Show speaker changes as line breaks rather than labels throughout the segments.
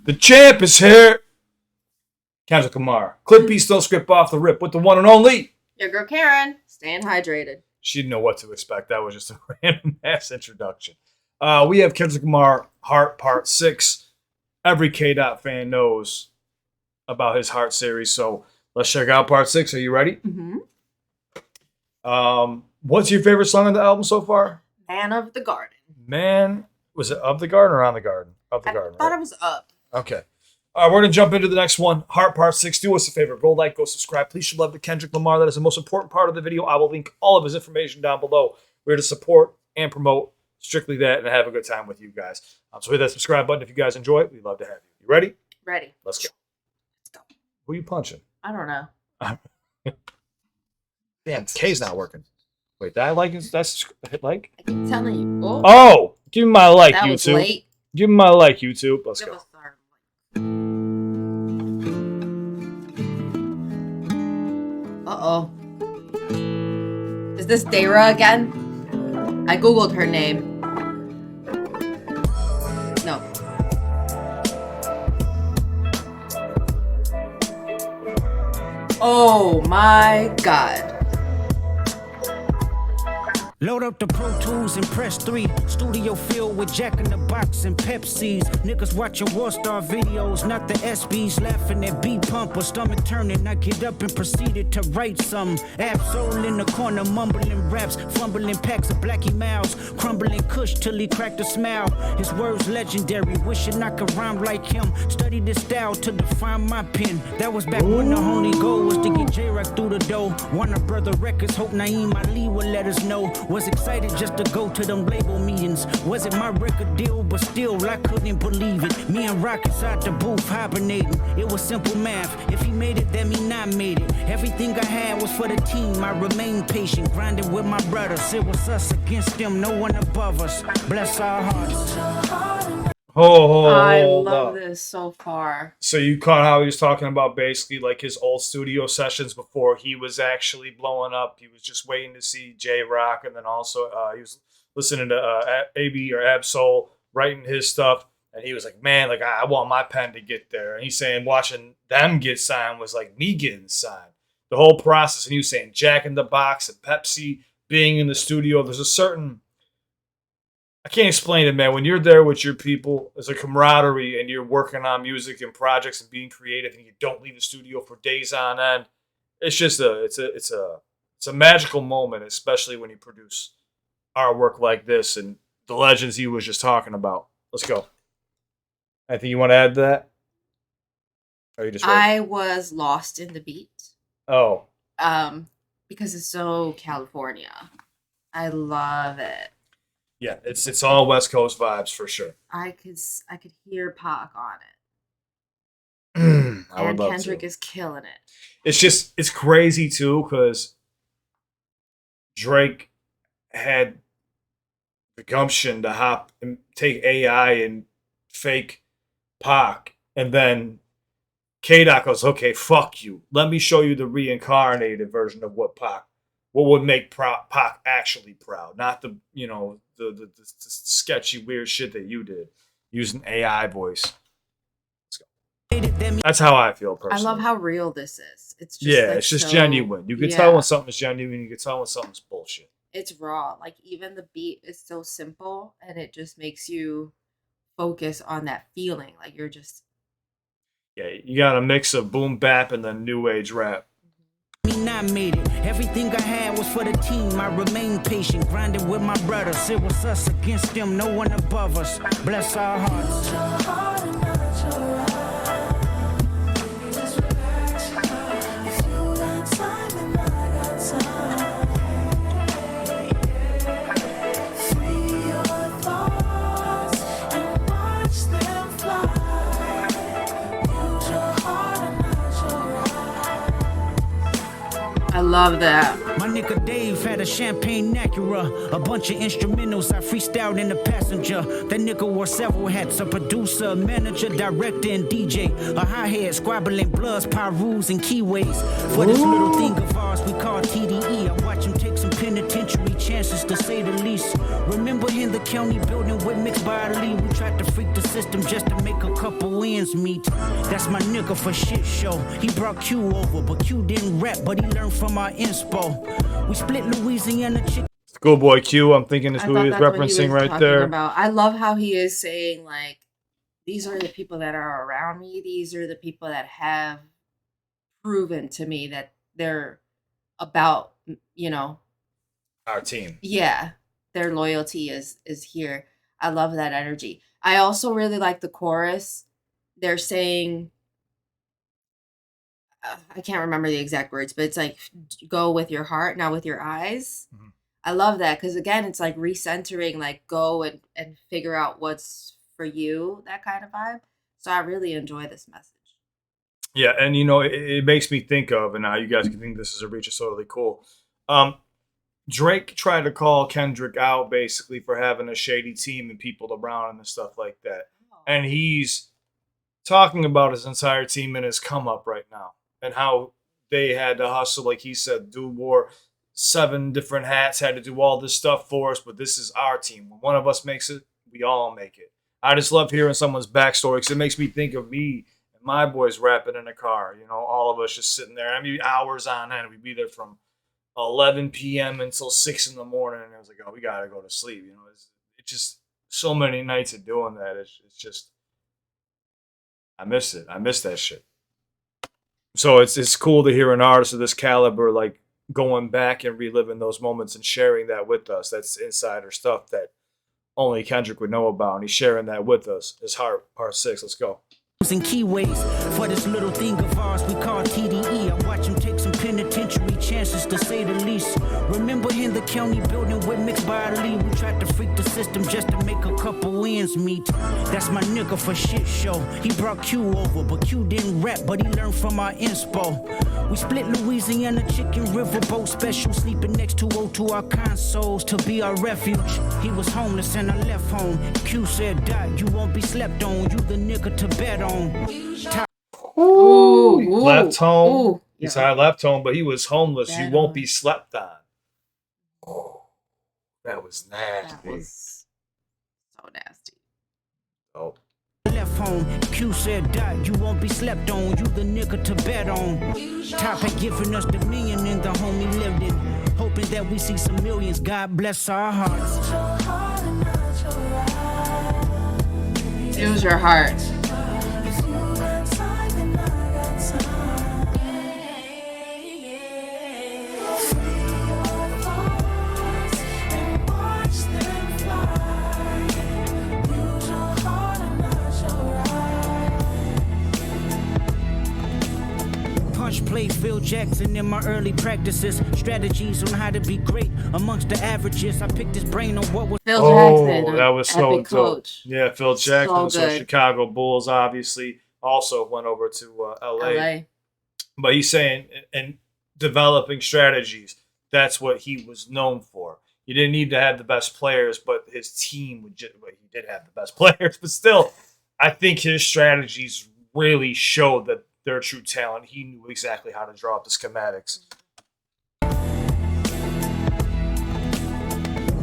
The champ is here. Kendrick Lamar. CliffBeats don't script off the rip with the one and only.
Your girl Karen, staying hydrated.
She didn't know what to expect. That was just a random ass introduction. We have Kendrick Lamar, Heart Part 6. Every K-Dot fan knows about his Heart series, so let's check out Part 6. Are you ready?
Mm-hmm.
What's your favorite song on the album so far?
Man of the Garden.
Man, was it Of the Garden or On the Garden? Of the Garden,
I thought
right?
it was Up.
Okay. All right, we're going to jump into the next one. Heart Part 6. Do us a favor. Go like, go subscribe. Please show love to Kendrick Lamar. That is the most important part of the video. I will link all of his information down below. We're here to support and promote strictly that and have a good time with you guys. So hit that subscribe button if you guys enjoy it. We'd love to have you. You ready?
Ready.
Let's go.
Let's go.
Who are you punching?
I don't know.
Damn, K's not working. Wait, that like is that's hit like?
I keep telling you.
Oh, give me my like,
that was
YouTube.
late.
Give me my like, YouTube. Let's go.
Uh-oh. Is this Dara again? I googled her name. No. Oh my god.
Load up the Pro Tools and press 3. Studio filled with Jack in the Box and Pepsis. Niggas watching War Star videos, not the SBs. Laughing at beat pump or stomach turning. I get up and proceeded to write some. Absol in the corner, mumbling raps, fumbling packs of Blackie Mouse, crumbling Kush till he cracked a smile. His words legendary, wishing I could rhyme like him. Studied this style to define my pen. That was back when the only goal was to get J-Rock through the door. Warner Brother Records, hope Naeem Ali would let us know. Was excited just to go to them label meetings. Wasn't my record deal, but still I couldn't believe it. Me and Rock inside the booth hibernating. It was simple math. If he made it, that mean I made it. Everything I had was for the team. I remained patient, grinding with my brothers. It was us against them, no one above us. Bless our hearts.
I love this so far.
So you caught how he was talking about basically like his old studio sessions before he was actually blowing up. He was just waiting to see J-Rock, and then also he was listening to AB or Absol writing his stuff, and he was like, man, like I want my pen to get there. And he's saying watching them get signed was like me getting signed. The whole process, and he was saying Jack in the Box and Pepsi being in the studio. There's a certain, I can't explain it, man. When you're there with your people, there's a camaraderie, and you're working on music and projects and being creative, and you don't leave the studio for days on end. It's just it's a magical moment, especially when you produce artwork like this and the legends he was just talking about. Let's go. Anything you want to add to that? Or are you just ready?
I was lost in the beat.
Oh.
Because it's so California. I love it.
Yeah, it's all West Coast vibes for sure.
I could hear Pac on it.
I would love
Kendrick
to.
is killing it.
It's crazy too, because Drake had the gumption to hop and take AI and fake Pac, and then K-Dot goes, okay, fuck you. Let me show you the reincarnated version of what would make Pac actually proud, not the sketchy weird shit that you did using AI voice. Let's go. That's how I feel personally.
I love how real this is. It's just
it's just genuine. You can tell when something's genuine. You can tell when something's bullshit.
It's raw. Like even the beat is so simple, and it just makes you focus on that feeling. Like you're just.
Yeah, you got a mix of boom bap and then new age rap.
I made it. Everything I had was for the team. I remained patient, grinding with my brothers. It was us against them, no one above us. Bless our hearts.
I love that.
My nigga Dave had a champagne Acura, a bunch of instrumentals I freestyled in the passenger. That nigga wore several hats, a producer, manager, director, and DJ. A hi-hat, squabbling bloods, pyrus, and keyways. For this little thing of ours we call TDE, I watch him take some penitentiary chances to say the least. Remember in the county building with mixed by Ali, we tried to freak the system just to make a couple ends meet. That's my nigga for shit show. He brought Q over, but Q didn't rap, but he learned from our inspo. We split Louisiana chicken.
Schoolboy Q, I'm thinking is who he's referencing right there.
About. I love how he is saying, like, these are the people that are around me. These are the people that have proven to me that they're about, you know,
our team.
Yeah, their loyalty is here. I love that energy. I also really like the chorus. They're saying, I can't remember the exact words, but it's like, go with your heart, not with your eyes. Mm-hmm. I love that because, again, it's like recentering, like go and figure out what's for you, that kind of vibe. So I really enjoy this message.
Yeah, and you know, it makes me think of, and now you guys can think this is a reach, is totally cool. Drake tried to call Kendrick out basically for having a shady team and people around him and stuff like that. Oh. And he's talking about his entire team and his come up right now and how they had to hustle, like he said, dude wore 7 different hats, had to do all this stuff for us, but this is our team. When one of us makes it, we all make it. I just love hearing someone's backstory because it makes me think of me and my boys rapping in a car. You know, all of us just sitting there. I mean, hours on end. We'd be there from 11 p.m. until 6 in the morning, and it was like, oh, we gotta go to sleep. You know, it's just so many nights of doing that. It's just, I miss it. I miss that shit. So it's cool to hear an artist of this caliber like going back and reliving those moments and sharing that with us. That's insider stuff that only Kendrick would know about, and he's sharing that with us. His Heart, Part 6. Let's go.
In key ways for this little thing of ours we call TDE. I watch him take some penitentiary chances, to say the least. Remember in the county building with mixed bodily, we tried to freak the system just to make a couple ends meet. That's my nigga for shit show. He brought Q over, but Q didn't rap, but he learned from our inspo. We split Louisiana chicken riverboat special, sleeping next to O2 our consoles to be our refuge. He was homeless and I left home. Q said, "Die, you won't be slept on. You the nigga to bet on."
Ooh, left home. Ooh. He said I left home, but he was homeless. You won't be slept on. Oh, that was nasty.
That was so nasty.
Oh.
Left home, Q said, "Die, you won't be slept on. You the nigga to bet on." Top had given us dominion in the home he lived in, hoping that we see some millions. God bless our hearts.
Use your heart.
Play Phil Jackson in my early practices. Strategies on how to be great amongst the averages. I picked his brain on what was
Phil Jackson.
That was so dope.
Coach.
Yeah, Phil Jackson. So Chicago Bulls obviously also went over to LA. But he's saying and developing strategies. That's what he was known for. He didn't need to have the best players, but his team would just. Well, he did have the best players, but still, I think his strategies really showed that their true talent. He knew exactly how to draw up the schematics.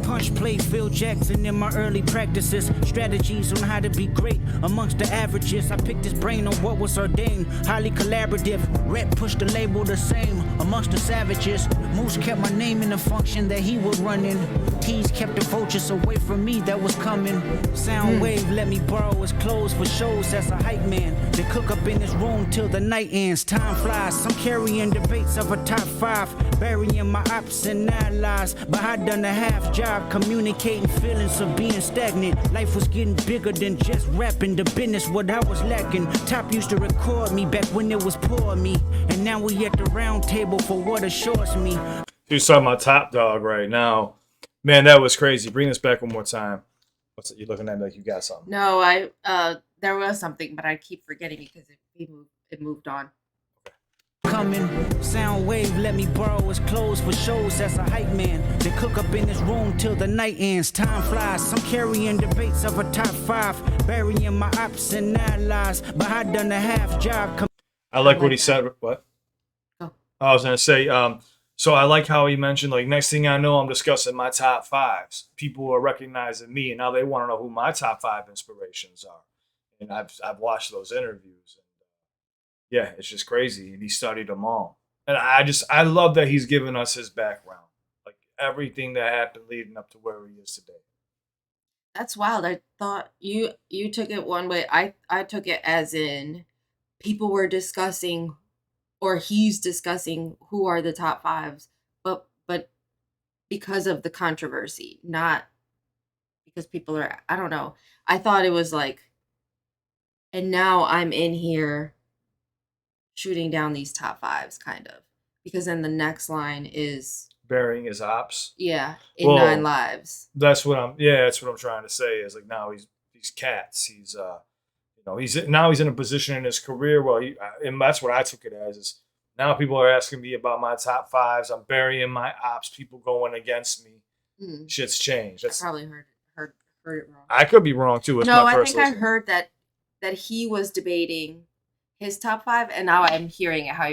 Punch play Phil Jackson in my early practices. Strategies on how to be great amongst the averages. I picked his brain on what was ordained. Highly collaborative. Rep pushed the label the same amongst the savages. Moose kept my name in the function that he was running. Keys kept the vultures away from me that was coming. Soundwave let me borrow his clothes for shows as a hype man. They cook up in his room till the night ends. Time flies. I'm carrying debates of a top 5. Burying my ops and 9 lies. But I done a half job communicating feelings of being stagnant. Life was getting bigger than just rapping. The business what I was lacking. Top used to record me back when it was poor me. And now we at the round table for what assures me.
You're talking about Top Dog right now. Man, that was crazy. Bring this back one more time. What's it? You looking at me like you got something?
No, there was something, but I keep forgetting because it moved on.
Coming, Soundwave let me borrow his clothes for shows as a hype man. They cook up in his room till the night ends. Time flies. I'm carrying debates of a top 5. Burying my ops and 9 lies. But I done a half job.
I like what he said. What?
Oh.
I was gonna say. So I like how he mentioned, like, next thing I know, I'm discussing my top fives. People are recognizing me, and now they want to know who my top five inspirations are. And I've watched those interviews, and yeah, it's just crazy. And he studied them all, and I love that he's given us his background, like everything that happened leading up to where he is today.
That's wild. I thought you took it one way. I took it as in people were discussing, or he's discussing who are the top fives, but because of the controversy, not because people are, I don't know. I thought it was like, and now I'm in here shooting down these top fives, kind of. Because then the next line is,
Burying his ops.
yeah, in nine
Well,
lives.
that's what I'm trying to say. Is like now he's cats. He's in a position in his career where and that's what I took it as is now people are asking me about my top fives. I'm burying my ops. People going against me.
Hmm.
Shit's changed.
I probably heard it wrong.
I could be wrong too. It's
No,
my
I
first
think I
listen.
heard that he was debating his top five, and now I'm hearing it how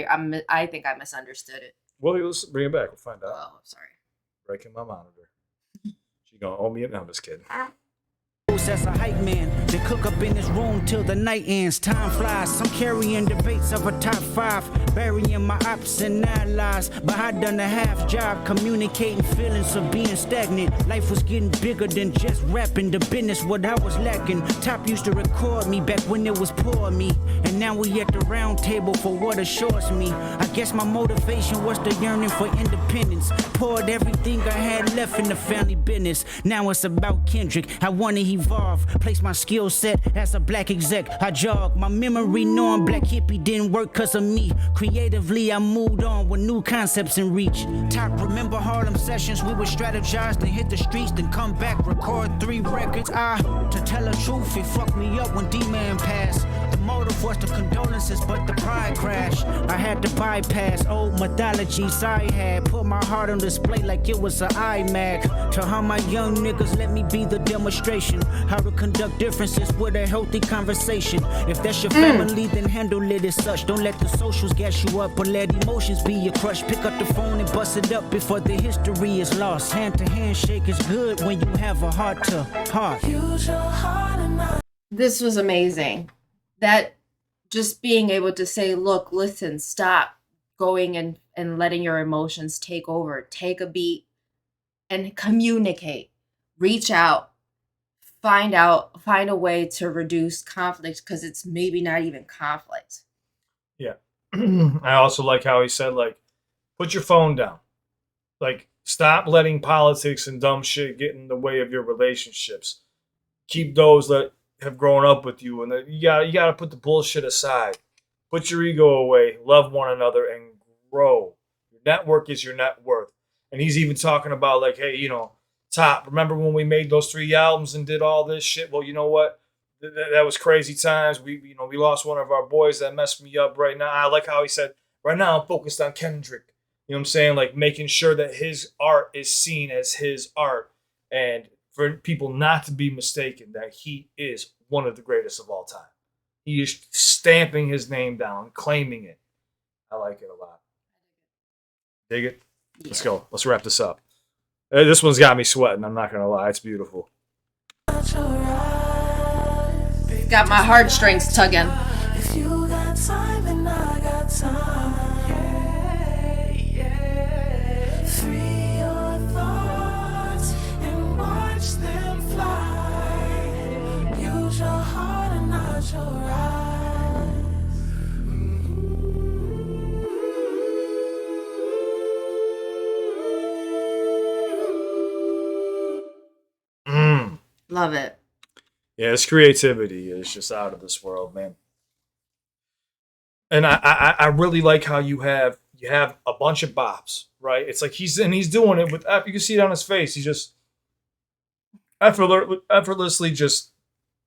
I think I misunderstood it.
Well, let's bring it back. We'll find out.
Oh, sorry.
Breaking my monitor. She gonna owe me a. No, I'm just kidding.
As a hype man, they cook up in this room till the night ends. Time flies. I'm carrying debates of a top five, burying my ops and nine lies. But I done a half job communicating feelings of being stagnant. Life was getting bigger than just rapping. The business, what I was lacking. Top used to record me back when it was poor me, and now we at the round table for what assures me. I guess my motivation was the yearning for independence. Poured everything I had left in the family business. Now it's about Kendrick. I wanna evolve, place my skill set as a black exec. I jog my memory knowing black hippie didn't work cause of me. Creatively I moved on with new concepts in reach. Top, remember Harlem sessions, we would strategize, then hit the streets, then come back, record 3 records. To tell the truth, it fucked me up when D-Man passed. The motive was the condolences, but the pride crashed. I had to bypass old mythologies I had, put my heart on display like it was an iMac. To how my young niggas let me be the demonstration, how to conduct differences with a healthy conversation. If that's your family, then handle it as such. Don't let the socials gas you up, but let emotions be your crush. Pick up the phone and bust it up before the history is lost. Hand to hand shake is good when you have a heart to heart.
This was amazing. That just being able to say, look, listen, stop going and letting your emotions take over. Take a beat and communicate. Reach out. Find a way to reduce conflict, because it's maybe not even conflict.
Yeah. I also like how he said, like, put your phone down. Like, stop letting politics and dumb shit get in the way of your relationships. Keep those that have grown up with you, and you gotta put the bullshit aside. Put your ego away. Love one another and grow. Your network is your net worth. And he's even talking about, like, hey, Top, remember when we made those 3 albums and did all this shit? Well, you know what? That was crazy times. We lost one of our boys that messed me up right now. I like how he said, right now I'm focused on Kendrick. You know what I'm saying? Like making sure that his art is seen as his art, and for people not to be mistaken that he is one of the greatest of all time. He is stamping his name down, claiming it. I like it a lot. Dig it? Yeah. Let's go. Let's wrap this up. This one's got me sweating. I'm not going to lie. It's beautiful.
Got my heartstrings tugging.
If you got time and I got time, free your thoughts and watch them fly. Use your heart and not your eyes.
Love it.
Yeah, his creativity is just out of this world, man. And I really like how you have a bunch of bops, right? It's like he's doing it with, you can see it on his face. He's just effortlessly just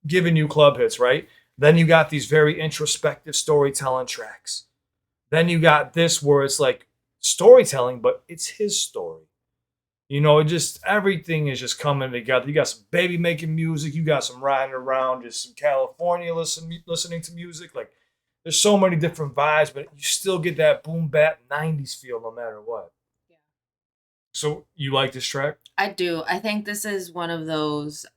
giving you club hits, right? Then you got these very introspective storytelling tracks. Then you got this where it's like storytelling, but it's his story. Just everything is just coming together. You got some baby making music. You got some riding around, just some California listening to music. Like, there's so many different vibes, but you still get that boom bap 90s feel no matter what.
Yeah.
So you like this track?
I do. I think this is one of those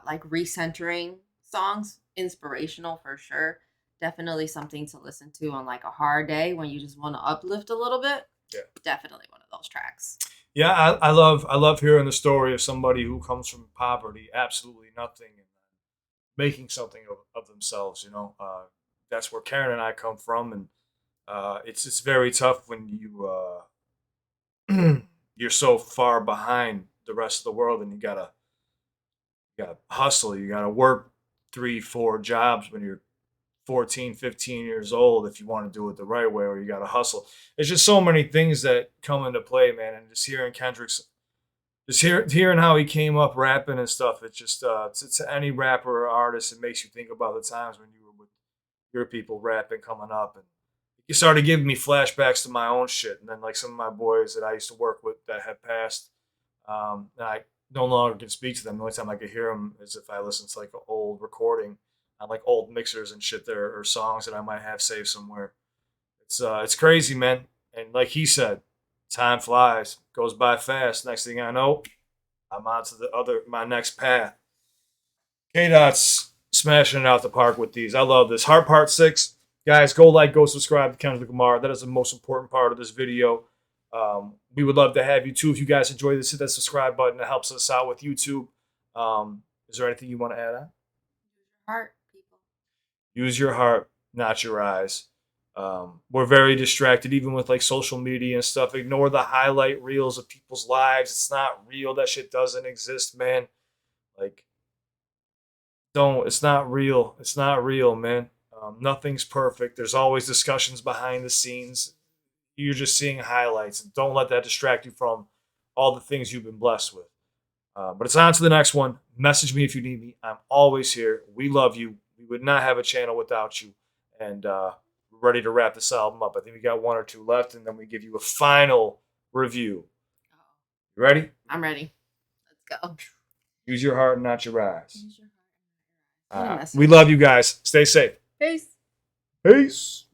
like recentering songs, inspirational for sure. Definitely something to listen to on like a hard day when you just want to uplift a little bit.
Yeah.
Definitely one of those tracks.
Yeah, I love hearing the story of somebody who comes from poverty, absolutely nothing, and making something of themselves. That's where Karen and I come from, and it's very tough when you're so far behind the rest of the world, and you gotta hustle. You gotta work 3, 4 jobs when you're 14, 15 years old if you want to do it the right way, or you gotta hustle. There's just so many things that come into play, man. And just hearing Kendrick's, hearing how he came up rapping and stuff, it's just to any rapper or artist, it makes you think about the times when you were with your people rapping coming up, and it started giving me flashbacks to my own shit. And then like some of my boys that I used to work with that have passed, and I no longer can speak to them. The only time I could hear them is if I listen to like an old recording on like old mixers and shit there, or songs that I might have saved somewhere. It's crazy, man. And like he said, time flies, goes by fast. Next thing I know, I'm on to my next path. K Dot's smashing it out the park with these. I love this. Heart Part 6. Guys, go like, go subscribe to Kendrick Lamar. That is the most important part of this video. We would love to have you too. If you guys enjoy this, hit that subscribe button. It helps us out with YouTube. Is there anything you want to add on?
Heart, people.
Use your heart, not your eyes. We're very distracted, even with like social media and stuff. Ignore the highlight reels of people's lives. It's not real. That shit doesn't exist, man. Like, don't. It's not real. It's not real, man. Nothing's perfect. There's always discussions behind the scenes. You're just seeing highlights. Don't let that distract you from all the things you've been blessed with. But it's on to the next one. Message me if you need me. I'm always here. We love you. We would not have a channel without you. And we're ready to wrap this album up. I think we got 1 or 2 left, and then we give you a final review. You ready?
I'm ready. Let's go.
Use your heart and not your eyes.
Use your heart.
We love you guys. Stay safe.
Peace.
Peace.